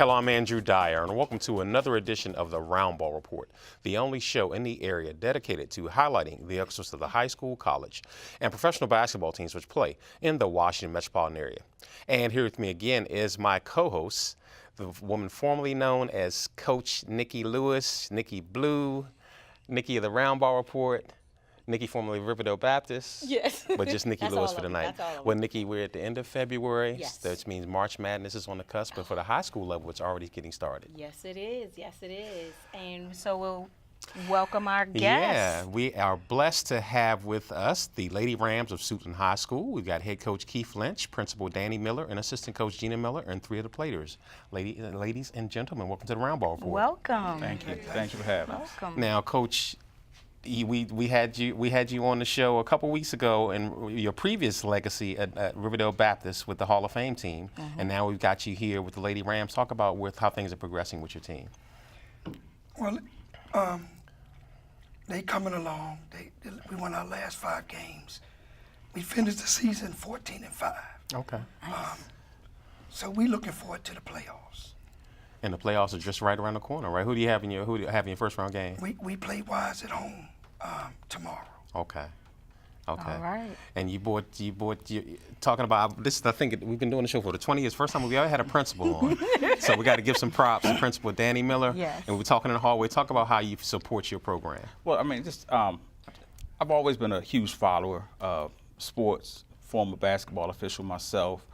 Hello, I'm Andrew Dyer, and welcome to another edition of the Roundball Report, the only show in the area dedicated to highlighting the excellence of the high school, college, and professional basketball teams which play in the Washington metropolitan area. And here with me again is my co-host, the woman formerly known as Coach Nikki Lewis, Nikki Blue, Nikki of the Roundball Report, Nikki, formerly Riverdale Baptist. Yes. But just Nikki Lewis for the night. Well, Nikki, we're at the end of February. Yes. That means March Madness is on the cusp, but for the high school level, it's already getting started. Yes, it is. Yes, it is. And so we'll welcome our guests. Yeah, we are blessed to have with us the Lady Rams of Suitland High School. We've got head coach Keith Lynch, principal Danny Miller, and assistant coach Gina Miller, and three of the players. Ladies and gentlemen, welcome to the Roundball Report. Welcome. Thank you. Thank you for having us. Welcome. Now, Coach, we had you on the show a couple weeks ago in your previous legacy at Riverdale Baptist with the Hall of Fame team, and now we've got you here with the Lady Rams. Talk about how things are progressing with your team. Well, they coming along. We won our last 5 games. We finished the season 14-5. Okay. So we looking forward to the playoffs. And the playoffs are just right around the corner, right? Who do you have in your first round game? We play Wise at home tomorrow. Okay. Okay. All right. And you talking about this. I think we've been doing the show for the 20 years. First time we ever had a principal on. So we got to give some props to Principal Danny Miller. Yes. And we're talking in the hallway. Talk about how you support your program. Well, I mean, I've always been a huge follower of sports, former basketball official myself.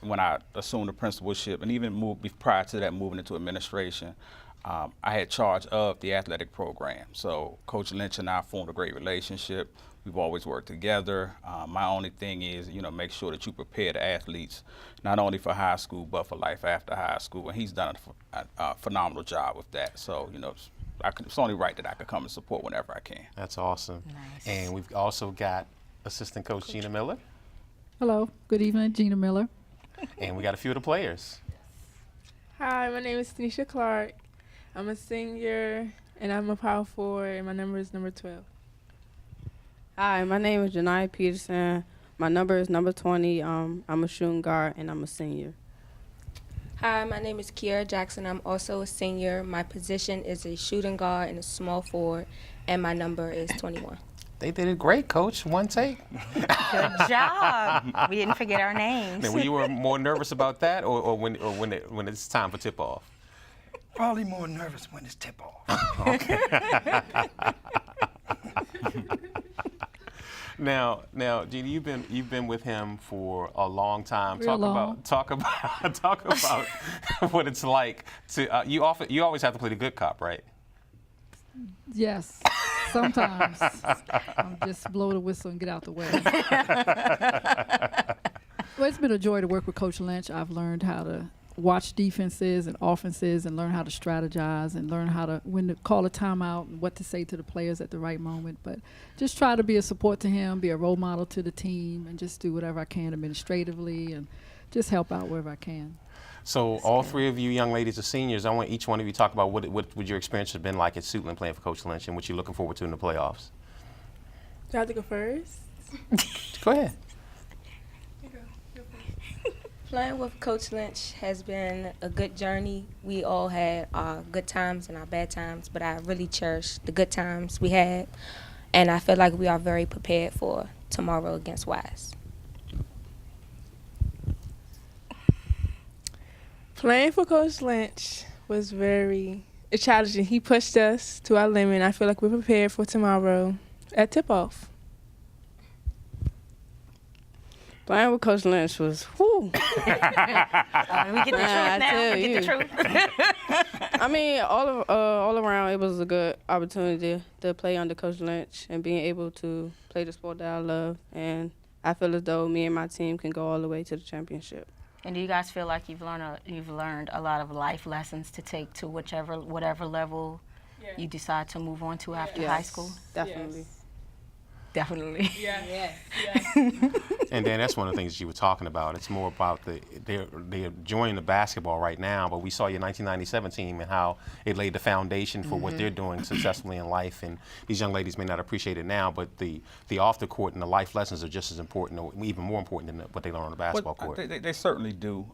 When I assumed the principalship, and even prior to that, moving into administration, I had charge of the athletic program. So Coach Lynch and I formed a great relationship. We've always worked together. My only thing is, make sure that you prepare the athletes, not only for high school, but for life after high school. And he's done a phenomenal job with that. So, it's only right that I could come and support whenever I can. That's awesome. Nice. And we've also got assistant coach Gina Miller. Hello, good evening, Gina Miller. And we got a few of the players. Hi, my name is Tanisha Clark. I'm a senior, and I'm a power forward, and my number is number 12. Hi, my name is Janiyah Peterson. My number is number 20. I'm a shooting guard, and I'm a senior. Hi, my name is Kiera Jackson. I'm also a senior. My position is a shooting guard and a small forward, and my number is 21. They did it great, Coach. One take. Good job. We didn't forget our names. Now, were you more nervous about that, or when it's time for tip off? Probably more nervous when it's tip off. Now, Gina, you've been with him for a long time. Real long. Talk about what it's like to. You always have to play the good cop, right? Yes, sometimes. Just blow the whistle and get out the way. Well, it's been a joy to work with Coach Lynch. I've learned how to watch defenses and offenses and learn how to strategize and learn when to call a timeout and what to say to the players at the right moment. But just try to be a support to him, be a role model to the team, and just do whatever I can administratively and just help out wherever I can. So all three of you young ladies are seniors. I want each one of you to talk about what your experience has been like at Suitland playing for Coach Lynch and what you're looking forward to in the playoffs. Do I have to go first? Go ahead. Playing with Coach Lynch has been a good journey. We all had our good times and our bad times, but I really cherish the good times we had, and I feel like we are very prepared for tomorrow against Wise. Playing for Coach Lynch was very challenging. He pushed us to our limit. I feel like we're prepared for tomorrow at tip-off. Playing with Coach Lynch was, whoo. We get the truth now. We get the truth. I mean, all around, it was a good opportunity to play under Coach Lynch and being able to play the sport that I love. And I feel as though me and my team can go all the way to the championship. And do you guys feel like you've learned a lot of life lessons to take to whatever level you decide to move on to after high school? Definitely. Definitely. Yeah. And then that's one of the things you were talking about. It's more about they're enjoying the basketball right now, but we saw your 1997 team and how it laid the foundation for what they're doing successfully in life. And these young ladies may not appreciate it now, but the off the court and the life lessons are just as important, or even more important than what they learn on the basketball court. They certainly do.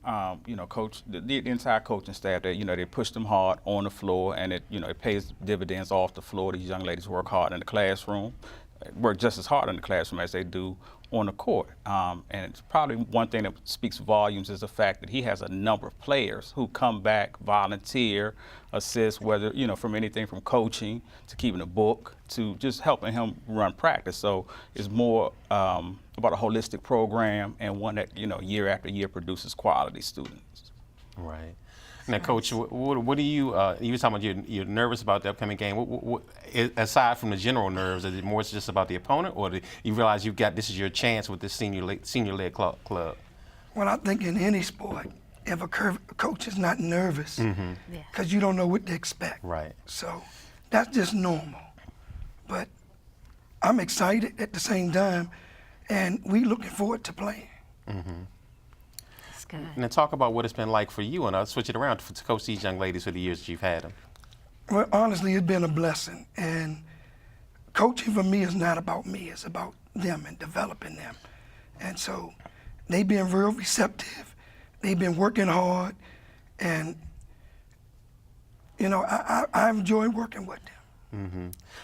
You know, coach, the entire coaching staff, they push them hard on the floor, and it pays dividends off the floor. These young ladies work hard in the classroom, work just as hard in the classroom as they do on the court. And it's probably one thing that speaks volumes is the fact that he has a number of players who come back, volunteer, assist, whether, from anything from coaching to keeping a book to just helping him run practice. So it's more about a holistic program, and one that, year after year produces quality students. Right. Now, Coach, what do you were talking about you're nervous about the upcoming game. What, aside from the general nerves, is it more just about the opponent, or do you realize this is your chance with this senior-led club? Well, I think in any sport, if a coach is not nervous, because you don't know what to expect. Right. So that's just normal. But I'm excited at the same time, and we looking forward to playing. Good. And then talk about what it's been like for you, and I'll switch it around to coach these young ladies for the years that you've had them. Well, honestly, it's been a blessing. And coaching for me is not about me, it's about them and developing them. And so they've been real receptive. They've been working hard. And, I enjoy working with them.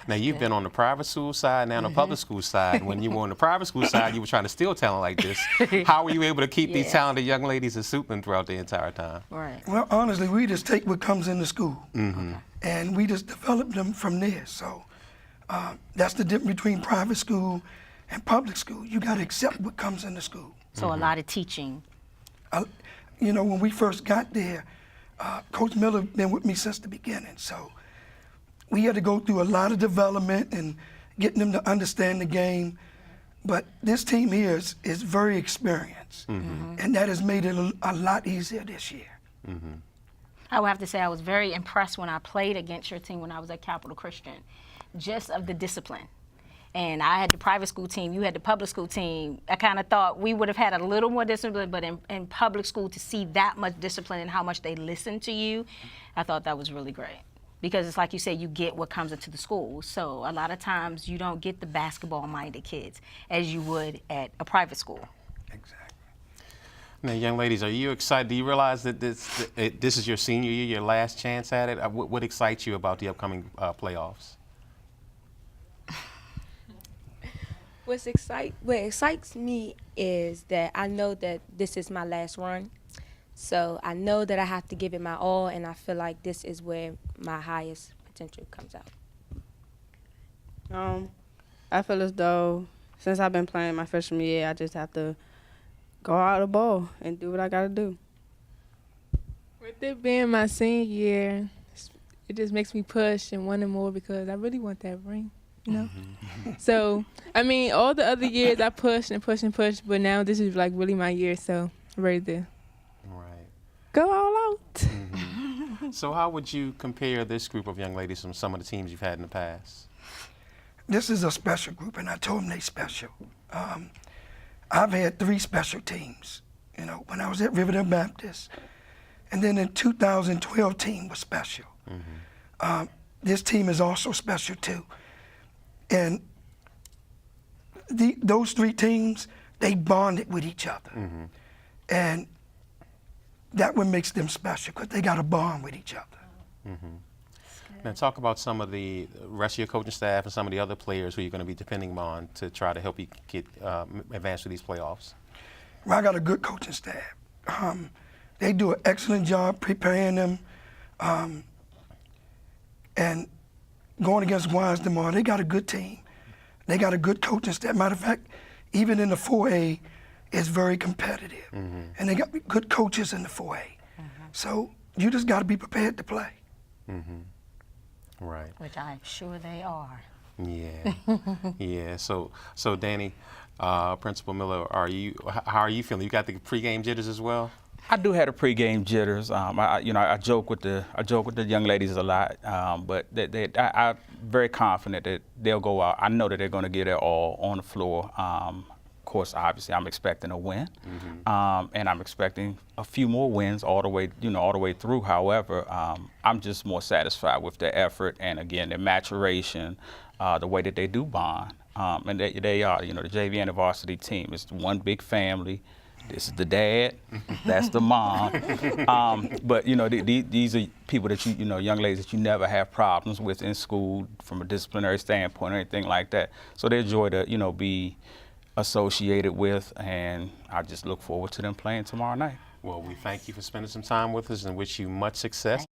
Now, you've been on the private school side, now on the public school side. When you were on the private school side, you were trying to steal talent like this. How were you able to keep these talented young ladies at Suitland throughout the entire time? Right. Well, honestly, we just take what comes into school, and we just develop them from there. So that's the difference between private school and public school. You got to accept what comes into school. So a lot of teaching. When we first got there, Coach Miller been with me since the beginning, so we had to go through a lot of development and getting them to understand the game. But this team here is very experienced, and that has made it a lot easier this year. I would have to say I was very impressed when I played against your team when I was at Capital Christian, just of the discipline. And I had the private school team, you had the public school team. I kind of thought we would have had a little more discipline, but in public school to see that much discipline and how much they listen to you, I thought that was really great. Because it's like you said, you get what comes into the school. So a lot of times you don't get the basketball-minded kids as you would at a private school. Exactly. Now, young ladies, are you excited? Do you realize that this is your senior year, your last chance at it? What excites you about the upcoming playoffs? What excites me is that I know that this is my last run. So I know that I have to give it my all, and I feel like this is where my highest potential comes out. I feel as though since I've been playing my freshman year, I just have to go out the ball and do what I got to do. With it being my senior year, it just makes me push and want it more because I really want that ring, So, all the other years I pushed and pushed and pushed, but now this is like really my year, so I'm ready to go all out. So how would you compare this group of young ladies from some of the teams you've had in the past? This is a special group, and I told them they special. I've had 3 special teams, when I was at Riverdale Baptist. And then in 2012 team was special. This team is also special too. And those 3 teams, they bonded with each other. And that what makes them special, because they got a bond with each other. Now talk about some of the rest of your coaching staff and some of the other players who you're going to be depending on to try to help you get advance through these playoffs. Well, I got a good coaching staff. They do an excellent job preparing them, and going against Wise tomorrow. They got a good team. They got a good coaching staff. Matter of fact, even in the 4A, it's very competitive, and they got good coaches in the 4A. So you just got to be prepared to play. Right. Which I'm sure they are. Yeah. Yeah. So Danny, Principal Miller, how are you feeling? You got the pregame jitters as well? I do have the pregame jitters. I joke with the young ladies a lot, but I'm very confident that they'll go out. I know that they're going to get it all on the floor. Of course, obviously, I'm expecting a win, and I'm expecting a few more wins all the way, all the way through. However, I'm just more satisfied with their effort and, again, their maturation, the way that they do bond. And they are, the JV and the varsity team. It's one big family. This is the dad, that's the mom. But these are people that young ladies that you never have problems with in school from a disciplinary standpoint or anything like that. So they're a joy to be associated with, and I just look forward to them playing tomorrow night. Well, we thank you for spending some time with us and wish you much success.